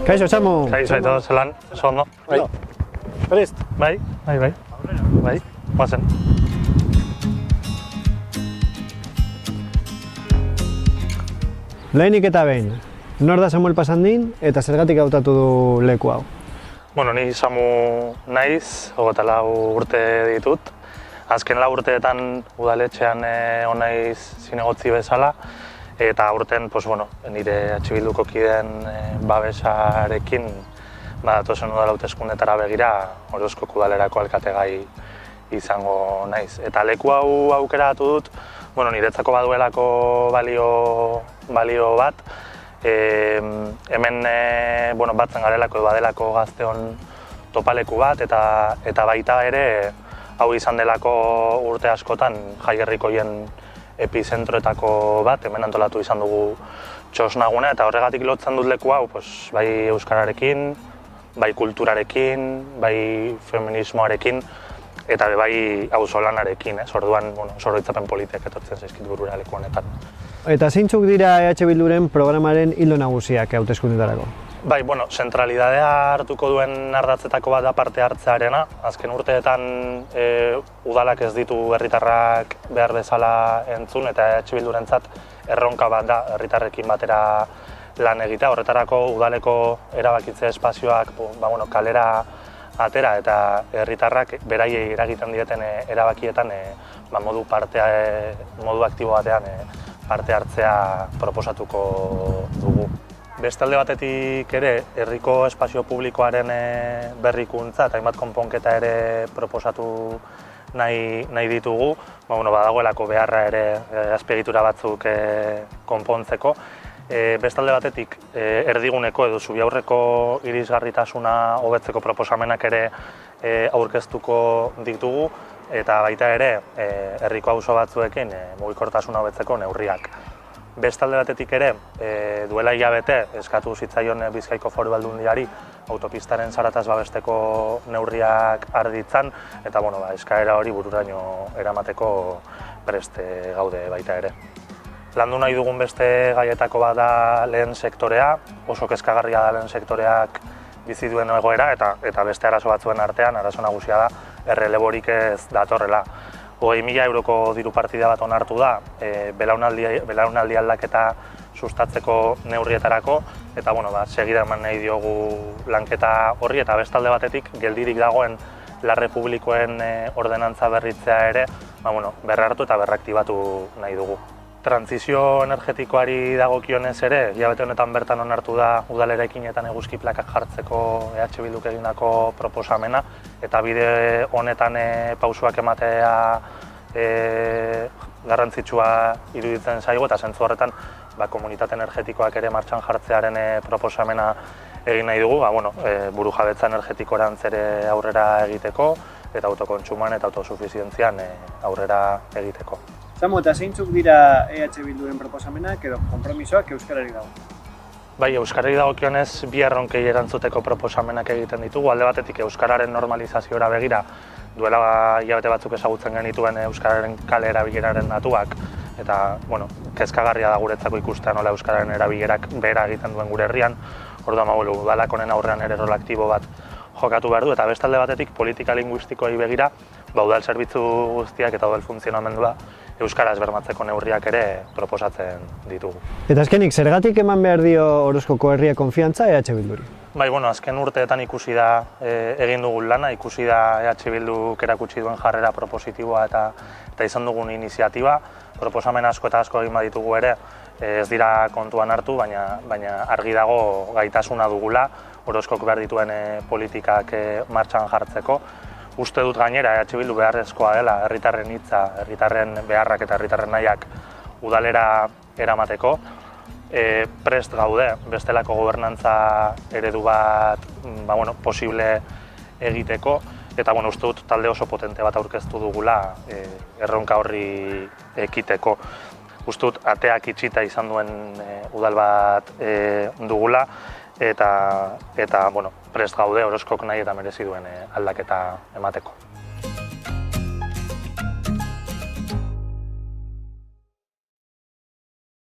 Kaixo, Samu. Kaixo, zelan, oso ondo. Bai. Prest. Bai. Guazen. Lehenik eta behin, nor da Samuel Pasandin eta zergatik hautatu du leku hau? Bueno, ni Samu naiz, 24 urte ditut. Azken 4 urteetan udaletxean naiz zinegotzi bezala, eta aurten, nire Bilduko kideen babesarekin datozen udal hauteskundetara begira Orozkoko udalerako alkategai izango naiz. Eta leku hau aukeratu dut, niretzako baduelako balio bat, hemen batzen garelako edo badelako gazteon topaleku bat, eta baita ere hau izan delako urte askotan jaigerrikoien epizentroetako bat, hemen antolatu izan dugu txosnaguna, eta horregatik lotzen dut leku hau, bai euskararekin, bai kulturarekin, bai feminismoarekin, eta bai auzolanarekin, orduan zorroitzapen politiak etortzen zaizkit burura leku honetan. Eta zeintzuk dira EH Bilduren programaren ildo nagusiak hauteskundetarako? Bai, zentralidadea hartuko duen ardatzetako bat da parte hartzearena. Azken urteetan udalak ez ditu herritarrak behar bezala entzun, eta EH Bildurentzat erronka bat da herritarrekin batera lan egitea. Horretarako udaleko erabakitze espazioak kalera atera eta herritarrak beraiei eragiten dieten erabakietan modu aktibo batean parte hartzea proposatuko dugu. Bestalde batetik ere, herriko espazio publikoaren berrikuntza eta hainbat konponketa ere proposatu nahi ditugu, badagoelako beharra ere azpiegitura batzuk konpontzeko. Bestalde batetik, erdiguneko edo zubiaurreko irisgarritasuna hobetzeko proposamenak ere aurkeztuko ditugu, eta baita ere, herriko auzo batzuekin mugikortasuna hobetzeko neurriak. Bestalde batetik ere, duela hilabete eskatu zitzaion Bizkaiko Foru Aldundiari autopistaren zarataz babesteko neurriak har ditzan, eta eskaera hori bururaino eramateko prest gaude baita ere. Landu nahi dugun beste gaietako bat da lehen sektorea, oso kezkagarria da lehen sektoreak bizi duen egoera, eta beste arazo batzuen artean, arazo nagusia da, erreleborik ez datorrela. 20.000 euroko diru partida bat onartu da, belaunaldi aldaketa sustatzeko neurrietarako, eta segida eman nahi diogu lanketa horri, eta bestalde batetik geldirik dagoen La Republikoen ordenantza berritzea ere berrartu eta berraktibatu nahi dugu. Trantsizio energetikoari dagokionez ere, hilabete honetan bertan onartu da udalerekinetan eguzki plakak jartzeko EH Bilduk egindako proposamena, eta bide honetan pausuak ematea garrantzitsua iruditzen zaigu, eta zentzu horretan komunitate energetikoak ere martxan jartzearen proposamena egin nahi dugu, burujabetza energetikorantz ere aurrera egiteko, eta autokontsumoan eta autosufizientzian aurrera egiteko. Samu, eta zeintzuk dira EH Bilduren proposamenak edo konpromisoak euskarari dago? Bai, euskarari dagokionez bi erronkei erantzuteko proposamenak egiten ditugu. Alde batetik euskararen normalizaziora begira, duela hilabete batzuk ezagutzen genituen euskararen kale erabileraren datuak, eta kezkagarria da guretzako ikustea nola euskararen erabilerak behera egiten duen gure herrian. Orduan, udalak honen aurrean ere rol aktibo bat jokatu behar du, eta bestalde batetik politika linguistikoei begira, udal zerbitzu guztiak eta udal funtzionamendua euskaraz bermatzeko neurriak ere proposatzen ditugu. Eta azkenik, zergatik eman behar dio Orozkoko herria konfiantza EH Bilduri? Bai, azken urteetan ikusi da egin dugun lana, ikusi da EH Bilduk erakutsi duen jarrera propositiboa eta izan dugun iniziatiba. Proposamen asko eta asko egin baditugu ere, ez dira kontuan hartu, baina argi dago gaitasuna dugula Orozkok behar dituen politikak martxan jartzeko. Uste dut gainera EH Bildu beharrezkoa dela herritarren hitza, herritarren beharrak eta herritarren nahiak udalera eramateko. Prest gaude, bestelako gobernantza eredu bat posible egiteko, eta uste dut talde oso potente bat aurkeztu dugula erronka horri ekiteko. Uste dut ateak itxita izan duen udal bat dugula, eta prest gaude Orozkok nahi eta merezi duen aldaketa emateko.